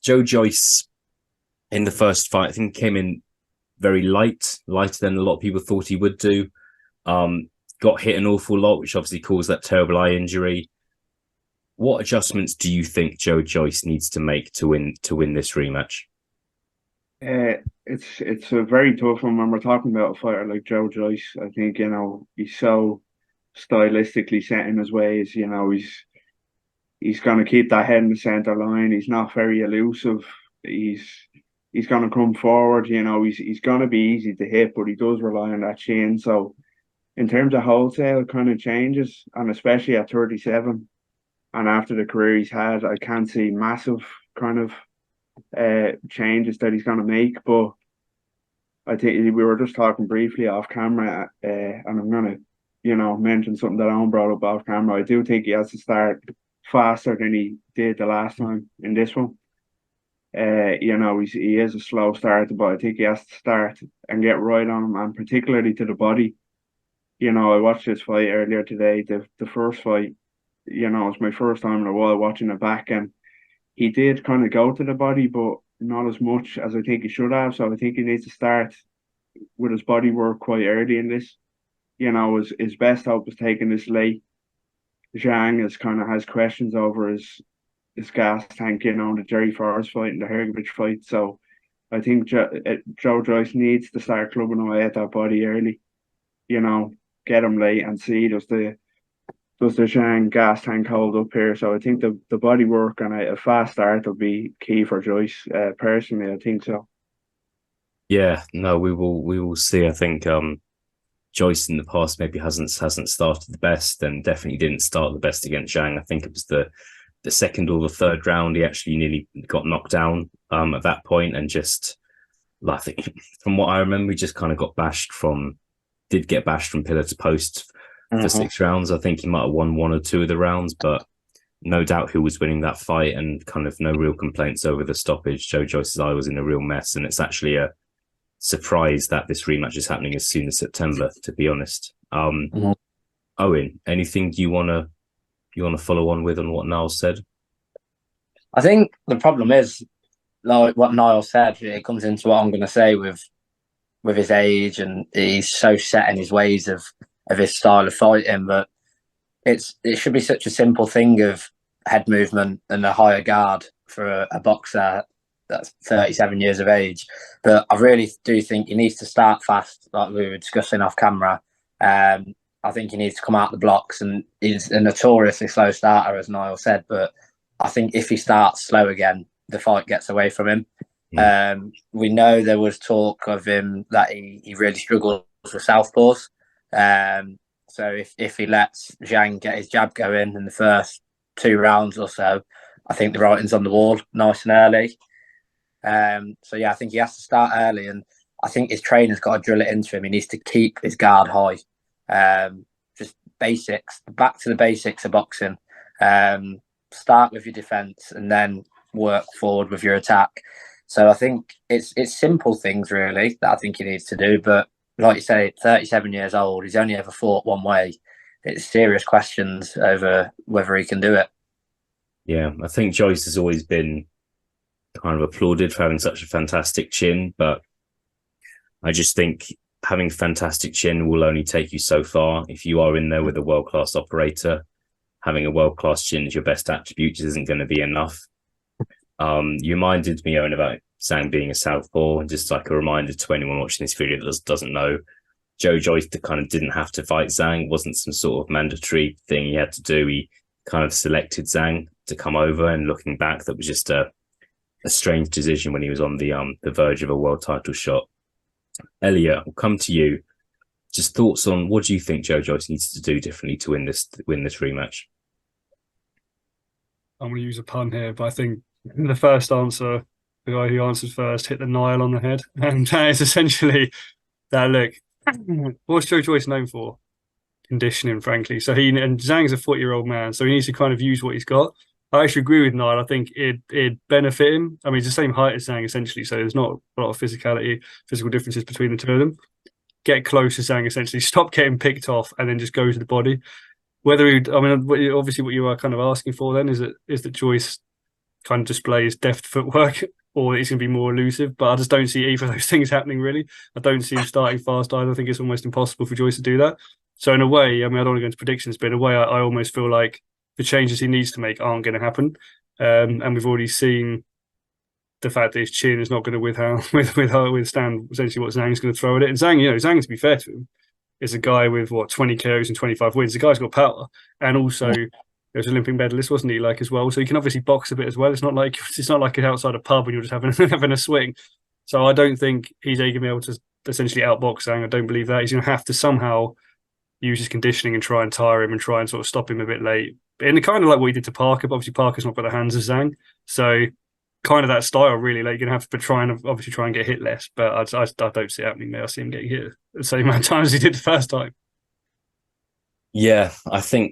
Joyce in the first fight, I think came in very lighter than a lot of people thought he would do. Got hit an awful lot, which obviously caused that terrible eye injury. What adjustments do you think Joyce needs to make to win this rematch? It's a very tough one when we're talking about a fighter like Joyce. I think he's so stylistically set in his ways. He's going to keep that head in the center line. He's not very elusive. He's he's going to come forward. He's going to be easy to hit, but he does rely on that chin. So in terms of wholesale kind of changes, and especially at 37 and after the career he's had, I can't see massive kind of changes that he's going to make. But I think we were just talking briefly off camera, and I'm going to, mention something that Owen brought up off camera. I do think he has to start faster than he did the last time in this one. He is a slow starter, but I think he has to start and get right on him, and particularly to the body. I watched this fight earlier today. The first fight, it was my first time in a while watching it back, and he did kind of go to the body, but not as much as I think he should have. So I think he needs to start with his body work quite early in this. His best hope is taking this late. Zhang is kind of has questions over his gas tank, the Jerry Forrest fight and the Hergovich fight. So I think Joe Joyce needs to start clubbing away at that body early. Get him late and see does the Zhang gas tank hold up here. So I think the body work and a fast start will be key for Joyce. Personally, I think so. Yeah, no, we will see. I think Joyce in the past maybe hasn't started the best, and definitely didn't start the best against Zhang. I think it was the second or the third round he actually nearly got knocked down at that point, and just like, I think from what I remember, he just kind of did get bashed from pillar to post for Uh-huh. 6 rounds. I think he might have won one or two of the rounds, but no doubt who was winning that fight, and kind of no real complaints over the stoppage. Joe Joyce's eye was in a real mess, and it's actually a surprise that this rematch is happening as soon as September, to be honest. Mhm. Owen, anything you wanna follow on with on what Niall said? I think the problem is, like what Niall said, it comes into what I'm going to say with his age, and he's so set in his ways of his style of fighting. But it should be such a simple thing of head movement and a higher guard for a boxer that's 37 years of age. But I really do think he needs to start fast, like we were discussing off camera. I think he needs to come out the blocks, and he's a notoriously slow starter, as Niall said. But I think if he starts slow again, the fight gets away from him. Mm. We know there was talk of him that he really struggles with southpaws. So if he lets Zhang get his jab going in the first 2 rounds or so, I think the writing's on the wall nice and early. So yeah, I think he has to start early, and I think his trainer's got to drill it into him. He needs to keep his guard high. Just basics, back to the basics of boxing. Start with your defense and then work forward with your attack. So I think it's simple things really that I think he needs to do. But like you say, 37 years old, he's only ever fought one way. It's serious questions over whether he can do it. Yeah, I think Joyce has always been kind of applauded for having such a fantastic chin, but I just think having fantastic chin will only take you so far. If you are in there with a world class operator, having a world class chin is your best attribute just isn't going to be enough. You reminded me, Owen, about Zhang being a southpaw, and just like a reminder to anyone watching this video that doesn't know, Joe Joyce kind of didn't have to fight Zhang. It wasn't some sort of mandatory thing he had to do. He kind of selected Zhang to come over, and looking back, that was just a strange decision when he was on the verge of a world title shot. Elliot, we'll come to you. Just thoughts on what do you think Joe Joyce needs to do differently to win this rematch? I'm going to use a pun here, but I think the first answer, the guy who answered first, hit the nail on the head. And that is essentially that look, what's Joe Joyce known for? Conditioning, frankly. So and Zhang's a 40-year-old man, so he needs to kind of use what he's got. I actually agree with Niall. I think it'd benefit him. I mean, he's the same height as Zhang, essentially, so there's not a lot of physical differences between the two of them. Get close to Zhang, essentially, stop getting picked off, and then just go to the body. Whether he, I mean, obviously, what you are kind of asking for then is that Joyce kind of display his deft footwork, or he's going to be more elusive. But I just don't see either of those things happening, really. I don't see him starting fast either. I think it's almost impossible for Joyce to do that. So in a way, I mean, I don't want to go into predictions, but in a way, I almost feel like the changes he needs to make aren't going to happen. And we've already seen the fact that his chin is not going to withstand essentially what Zhang's going to throw at it. And Zhang, Zhang, to be fair to him, is a guy with 20 KOs and 25 wins. The guy's got power, and also he was an Olympic medalist, wasn't he? Like as well, so he can obviously box a bit as well. It's not like outside a pub when you're just having a swing. So I don't think he's going to be able to essentially outbox Zhang. I don't believe that. He's going to have to somehow use his conditioning and try and tire him and try and sort of stop him a bit late. And kind of like what he did to Parker, but obviously Parker's not got the hands of Zhang. So kind of that style, really. Like you're going to have to try and get hit less. But I don't see it happening there. I see him getting hit the same amount of times as he did the first time. Yeah, I think